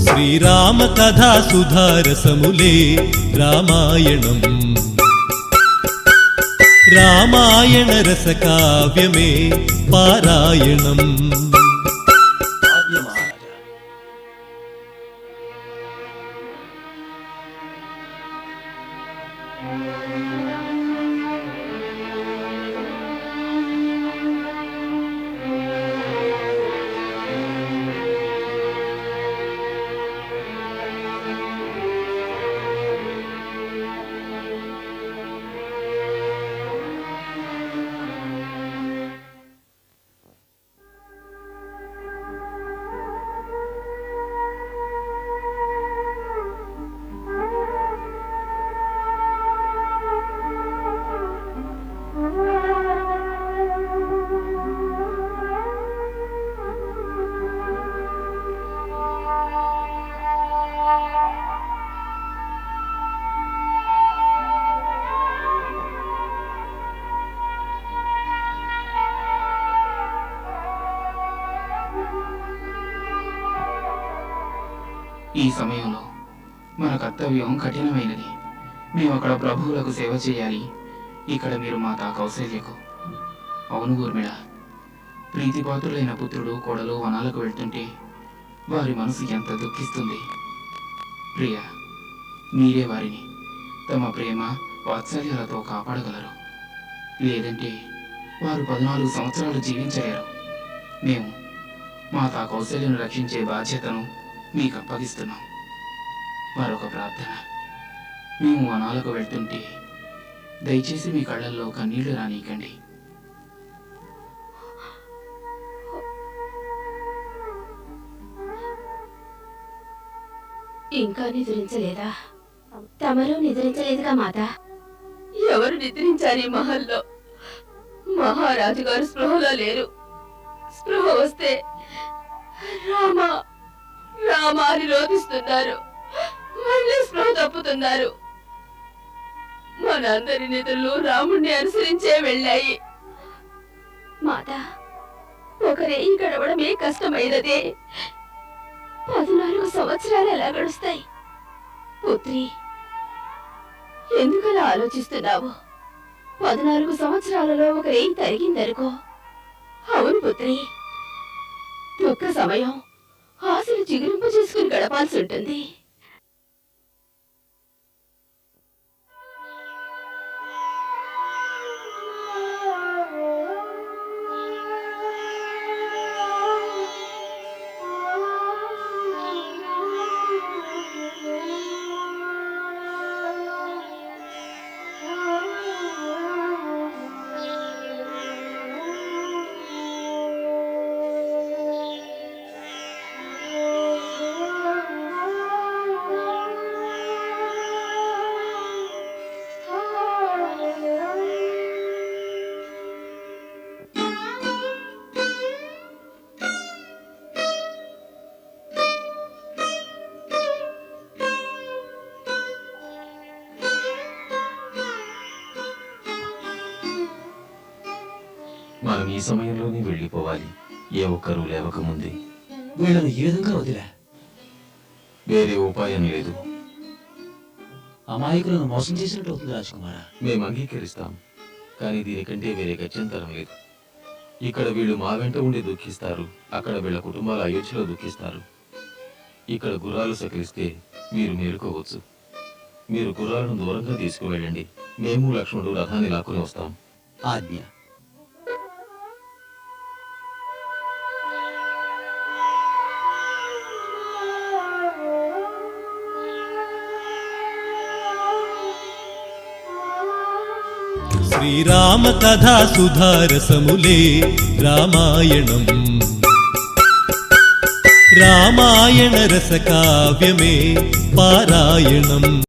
శ్రీరామ కథా సుధారసములే రామాయణం. రామాయణ రస కావ్యమే పారాయణం. ఈ సమయంలో మన కర్తవ్యం కఠినమైనది. మేము అక్కడ ప్రభువులకు సేవ చేయాలి. ఇక్కడ మీరు మాతా కౌశల్యకు. అవును ఊర్మిళ, ప్రీతిపాత్రులైన పుత్రుడు కోడలు వనాలకు వెళ్తుంటే వారి మనసు ఎంత దుఃఖిస్తుంది. ప్రియ, మీరే వారిని తమ ప్రేమ వాత్సల్యాలతో కాపాడగలరు. లేదంటే వారు 14 సంవత్సరాలు జీవించలేరు. మేము మాతా కౌశల్యను రక్షించే బాధ్యతను మీకు అప్పగిస్తున్నాం. మరొక ప్రార్థన, మేము వనాలకు వెళ్తుంటే దయచేసి మీ కళ్ళల్లో కన్నీళ్లు రానీకండి. ఇంకా నిద్రించలేదా? తమరు నిద్రించలేదుగా మాత? ఎవరు నిద్రించారు ఈ మహల్లో? మహారాజు గారు స్పృహలో లేరు. స్పృహ వస్తే రామా రామా అని రోధిస్తున్నారు. మళ్ళీ స్పృహ తప్పుతున్నారు. మనందరి నిధులు రాముణ్ణి అనుసరించే వెళ్ళాయి. మాత, ఒకరే గడవడమే కష్టమైనదే. 14 సంవత్సరాలు ఎలా గడుస్తాయి? పుత్రి, ఎందుకలా ఆలోచిస్తున్నావు? 14 సంవత్సరాలలో ఒక రేయి తరిగిందనుకో. అవును పుత్రి, ఒక్క సమయం ఆశలు చిగురింప చేసుకుని గడపాల్సి ఉంటుంది. మనం ఈ సమయంలోనే వెళ్ళిపోవాలి. ఏ ఒక్కరూ లేవకముందే. వీళ్ళను ఈ విధంగా వదిలా వేరే ఉపాయం లేదు. అమాయకులను మోసం చేసినట్టు అవుతుంది రాజకుమారా. మేము అంగీకరిస్తాం, కానీ దీనికంటే వేరే గత్యంతరం లేదు. ఇక్కడ వీళ్ళు మా వెంట ఉండి దుఃఖిస్తారు, అక్కడ వీళ్ళ కుటుంబాల అయోధ్యలో దుఃఖిస్తారు. ఇక్కడ గుర్రాలు సకిలిస్తే మీరు మేలుకోవచ్చు. మీరు గుర్రాలను దూరంగా తీసుకువెళ్ళండి. మేము లక్ష్మణుడు రథాన్ని లాక్కుని వస్తాం. ఆజ్ఞ. శ్రీరామ కథా సుధారసములే రామాయణం. రామాయణ రస కావ్యమే పారాయణం.